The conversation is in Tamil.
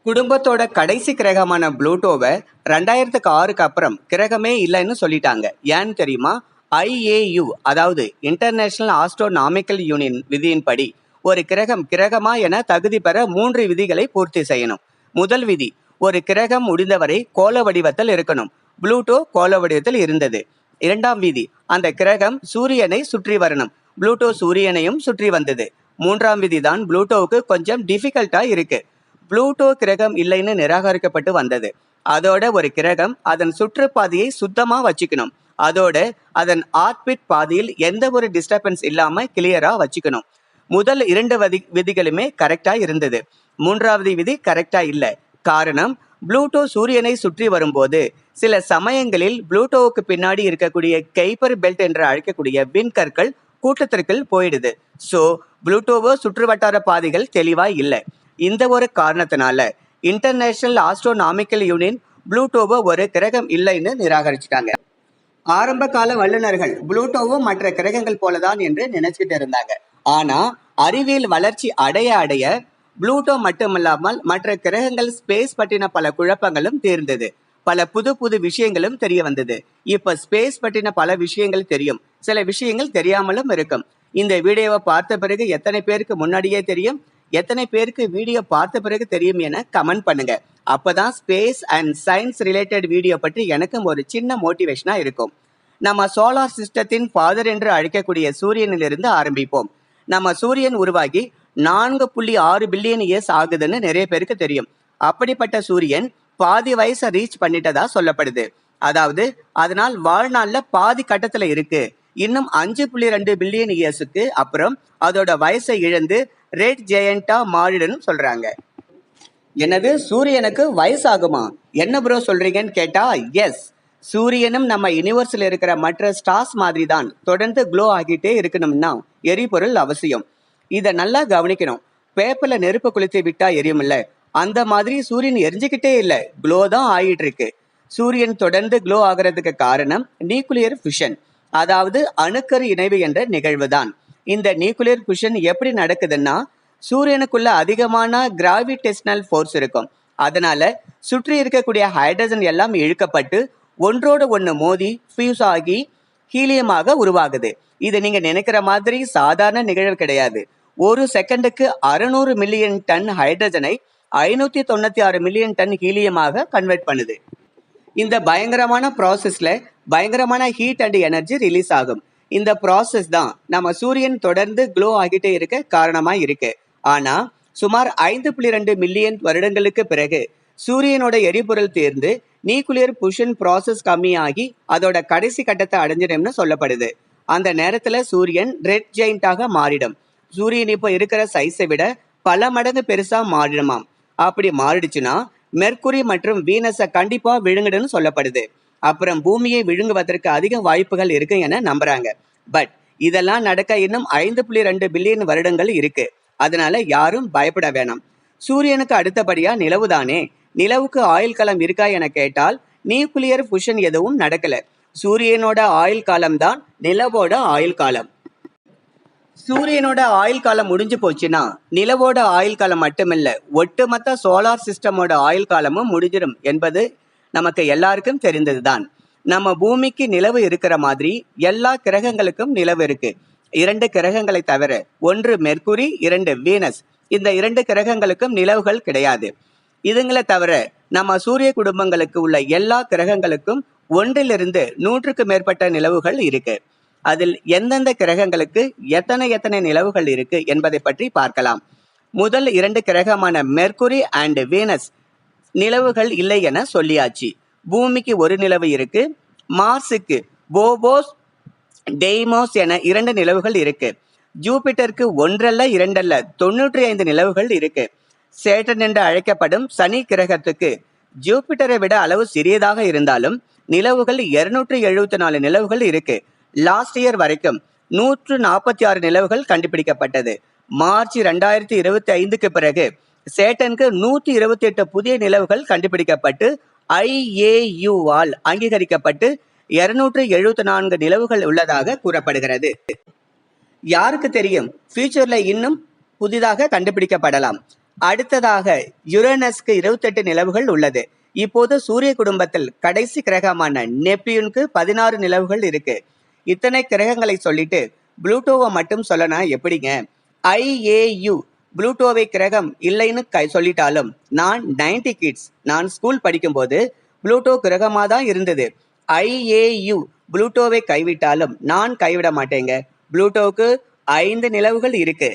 குடும்பத்தோட கடைசி கிரகமான புளூட்டோவை 2006க்கு அப்புறம் கிரகமே இல்லைன்னு சொல்லிட்டாங்க. ஏன்னு தெரியுமா? IAU அதாவது இன்டர்நேஷனல் ஆஸ்ட்ரோநாமிக்கல் யூனியன் விதியின்படி ஒரு கிரகம் கிரகமா என தகுதி பெற 3 விதிகளை பூர்த்தி செய்யணும். முதல் விதி, ஒரு கிரகம் முடிந்தவரை கோள வடிவத்தில் இருக்கணும். புளூட்டோ கோள வடிவத்தில் இருந்தது. இரண்டாம் விதி, அந்த கிரகம் சூரியனை சுற்றி வரணும். புளூட்டோ சூரியனையும் சுற்றி வந்தது. மூன்றாம் விதி தான் புளூட்டோவுக்கு கொஞ்சம் டிஃபிகல்ட்டா இருக்கு. புளூட்டோ கிரகம் இல்லைன்னு நிராகரிக்கப்பட்டு வந்தது. அதோட ஒரு கிரகம் அதன் சுற்றுப்பாதையை சுத்தமா வச்சுக்கணும். அதோட அதன் ஆர்பிட் பாதையில் எந்த ஒரு டிஸ்டர்பன்ஸ் இல்லாம கிளியரா வச்சுக்கணும். முதல் 2 விதிகளுமே கரெக்டா இருந்தது. மூன்றாவது விதி கரெக்டா இல்ல. காரணம், புளூட்டோ சூரியனை சுற்றி வரும்போது சில சமயங்களில் புளூட்டோவுக்கு பின்னாடி இருக்கக்கூடிய கெய்பர் பெல்ட் என்று அழைக்கக்கூடிய விண்கற்கள் கூட்டத்திற்குள் போயிடுது. ஸோ புளூட்டோவோ சுற்றுவட்டார பாதைகள் தெளிவா இல்லை. இந்த ஒரு காரணத்தினால இன்டர்நேஷனல் ஆஸ்ட்ரோநாமிக்கல் யூனியன் புளூட்டோவை ஒரு கிரகம் இல்லைன்னு நிராகரிச்சிட்டாங்க. ஆரம்ப கால வல்லுநர்கள் புளூட்டோவும் மற்ற கிரகங்கள் போலதான் என்று நினைச்சிட்டு இருந்தாங்க. ஆனா அறிவியல் வளர்ச்சி அடைய அடைய புளூட்டோ மட்டுமல்லாமல் மற்ற கிரகங்கள் ஸ்பேஸ் பற்றின பல குழப்பங்களும் தீர்ந்தது. பல புது புது விஷயங்களும் தெரிய வந்தது. இப்ப ஸ்பேஸ் பற்றின பல விஷயங்கள் தெரியும், சில விஷயங்கள் தெரியாமலும் இருக்கும். இந்த வீடியோவை பார்த்த பிறகு எத்தனை பேருக்கு முன்னாடியே தெரியும், எத்தனை பேருக்கு வீடியோ பார்த்த பிறகு தெரியும் என கமெண்ட் பண்ணுங்க. அப்பதான் space and science related video பற்றி எனக்கும் ஒரு சின்ன மோட்டிவேஷனா இருக்கும். நம்ம சோலார் சிஸ்டத்தின் ஃபாதர் என்று அழைக்கக்கூடிய சூரியனிலிருந்து ஆரம்பிப்போம். நம்ம சூரியன் உருவாகி 4.6 பில்லியன் இயர்ஸ் ஆகுதுன்னு நிறைய பேருக்கு தெரியும். அப்படிப்பட்ட சூரியன் பாதி வயசை ரீச் பண்ணிட்டதா சொல்லப்படுது. அதாவது அதனால் வாழ்நாள்ல பாதி கட்டத்துல இருக்கு. இன்னும் 5.2 பில்லியன் இயர்ஸுக்கு அப்புறம் அதோட வயசை இழந்து ரெட் ஜெயண்டா மாறிடுன்னு சொல்றாங்க. என்னது, சூரியனுக்கு வயசாகுமா? என்ன ப்ரோ சொல்றீங்கன்னு கேட்டா, எஸ், சூரியனும் நம்ம யூனிவர்ஸ்ல இருக்கிற மற்ற ஸ்டார்ஸ் மாதிரி தான் தொடர்ந்து க்ளோ ஆகிட்டே இருக்கணும்னா எரிபொருள் அவசியம். இதை நல்லா கவனிக்கணும். பேப்பர்ல நெருப்பு கொளுத்தி விட்டா எரியும்ல, அந்த மாதிரி சூரியன் எரிஞ்சுக்கிட்டே இல்லை, க்ளோ தான் ஆகிட்டு இருக்கு. சூரியன் தொடர்ந்து க்ளோ ஆகிறதுக்கு காரணம் நியூக்ளியர் ஃபிஷன், அதாவது அணுக்கரு இணைவு என்ற நிகழ்வு தான். இந்த நியூக்ளியர் ஃபிஷன் எப்படி நடக்குதுன்னா, சூரியனுக்குள்ள அதிகமான கிராவிடேஷனல் ஃபோர்ஸ் இருக்கும். அதனால சுற்றி இருக்கக்கூடிய ஹைட்ரஜன் எல்லாம் இழுக்கப்பட்டு ஒன்றோடு ஒன்று மோதி ஃபியூஸ் ஆகி ஹீலியமாக உருவாகுது. இது நீங்க நினைக்கிற மாதிரி சாதாரண நிகழ்வு கிடையாது. ஒரு செகண்டுக்கு 600 மில்லியன் டன் ஹைட்ரஜனை 596 மில்லியன் டன் ஹீலியமாக கன்வெர்ட் பண்ணுது. இந்த பயங்கரமான ப்ராசஸ்ல பயங்கரமான ஹீட் அண்ட் எனர்ஜி ரிலீஸ் ஆகும். இந்த ப்ராசஸ் தான் நம்ம சூரியன் தொடர்ந்து க்ளோ ஆகிட்டே இருக்க காரணமா இருக்கு. ஆனா சுமார் 5.2 மில்லியன் வருடங்களுக்கு பிறகு சூரியனோட எரிபொருள் தேர்ந்து நியூக்ளியர் புஷன் ப்ராசஸ் கம்மியாகி அதோட கடைசி கட்டத்தை அடைஞ்சிடும்னு சொல்லப்படுது. அந்த நேரத்துல சூரியன் ரெட் ஜெயிண்டாக மாறிடும். சூரியன் இப்போ இருக்கிற சைஸை விட பல மடங்கு பெருசா மாறிடுமாம். அப்படி மாறிடுச்சுன்னா மெர்க்குரி மற்றும் வீனஸை கண்டிப்பா விழுங்கிடுன்னு சொல்லப்படுது. அப்புறம் பூமியை விழுங்குவதற்கு அதிக வாய்ப்புகள் இருக்கு என நம்புறாங்க. பட் இதெல்லாம் நடக்க இன்னும் 5.2 பில்லியன் வருடங்கள் இருக்கு. அதனால யாரும் பயப்பட வேணாம். சூரியனுக்கு அடுத்தபடியா நிலவு தானே. நிலவுக்கு ஆயுள் காலம் இருக்கா என கேட்டால் நியூக்ளியர் புஷன் எதுவும் நடக்கல. சூரியனோட ஆயுள் காலம் தான் நிலவோட ஆயுள் காலம். சூரியனோட ஆயுள் காலம் முடிஞ்சு போச்சுன்னா நிலவோட ஆயுள் காலம் மட்டுமில்ல, ஒட்டுமொத்த சோலார் சிஸ்டமோட ஆயுள் காலமும் முடிஞ்சிடும் என்பது நமக்கு எல்லாருக்கும் தெரிந்ததுதான். நம்ம பூமிக்கு நிலவு இருக்கிற மாதிரி எல்லா கிரகங்களுக்கும் நிலவு இருக்கு. 2 கிரகங்களை தவிர, ஒன்று மெர்க்குரி, 2 வீனஸ். இந்த 2 கிரகங்களுக்கும் நிலவுகள் கிடையாது. இதுங்களை தவிர நம்ம சூரிய குடும்பங்களுக்கு உள்ள எல்லா கிரகங்களுக்கும் 1லிருந்து 100க்கு மேற்பட்ட நிலவுகள் இருக்கு. அதில் எந்தெந்த கிரகங்களுக்கு எத்தனை நிலவுகள் இருக்கு என்பதை பற்றி பார்க்கலாம். முதல் 2 கிரகமான மெர்க்குரி அண்ட் வீனஸ் நிலவுகள் இல்லை என சொல்லியாச்சு. பூமிக்கு ஒரு நிலவு இருக்கு. மார்ஸுக்கு போபோஸ், டெய்மோஸ் என 2 நிலவுகள் இருக்கு. ஜூபிட்டருக்கு 1 அல்ல 2 அல்ல 95 நிலவுகள் இருக்கு. சேட்டன் என்று அழைக்கப்படும் சனி கிரகத்துக்கு ஜூபிட்டரை விட அளவு சிறியதாக இருந்தாலும் நிலவுகள் 274 நிலவுகள் இருக்கு. லாஸ்ட் இயர் வரைக்கும் 146 நிலவுகள் கண்டுபிடிக்கப்பட்டது. மார்ச் 2025க்கு பிறகு சேட்டனுக்கு 128 புதிய நிலவுகள் கண்டுபிடிக்கப்பட்டு IAU-வால் அங்கீகரிக்கப்பட்டு 274 நிலவுகள் உள்ளதாக கூறப்படுகிறது. யாருக்கு தெரியும், ஃபியூச்சர்ல இன்னும் புதிதாக கண்டுபிடிக்கப்படலாம். அடுத்ததாக யுரேனஸ்க்கு 28 நிலவுகள் உள்ளது. இப்போது சூரிய குடும்பத்தில் கடைசி கிரகமான நெப்டியூனுக்கு 16 நிலவுகள் இருக்கு. இத்தனை கிரகங்களை சொல்லிட்டு புளூட்டோவை மட்டும் சொல்லனா எப்படிங்க? IAU புளூட்டோவை கிரகம் இல்லைன்னு சொல்லிட்டாலும் நான் 90 கிட்ஸ். நான் ஸ்கூல் படிக்கும்போது புளூட்டோ கிரகமா தான் இருந்தது. IAU புளூட்டோவை கைவிட்டாலும் நான் கைவிட மாட்டேங்க. புளூட்டோவுக்கு 5 நிலவுகள் இருக்கு.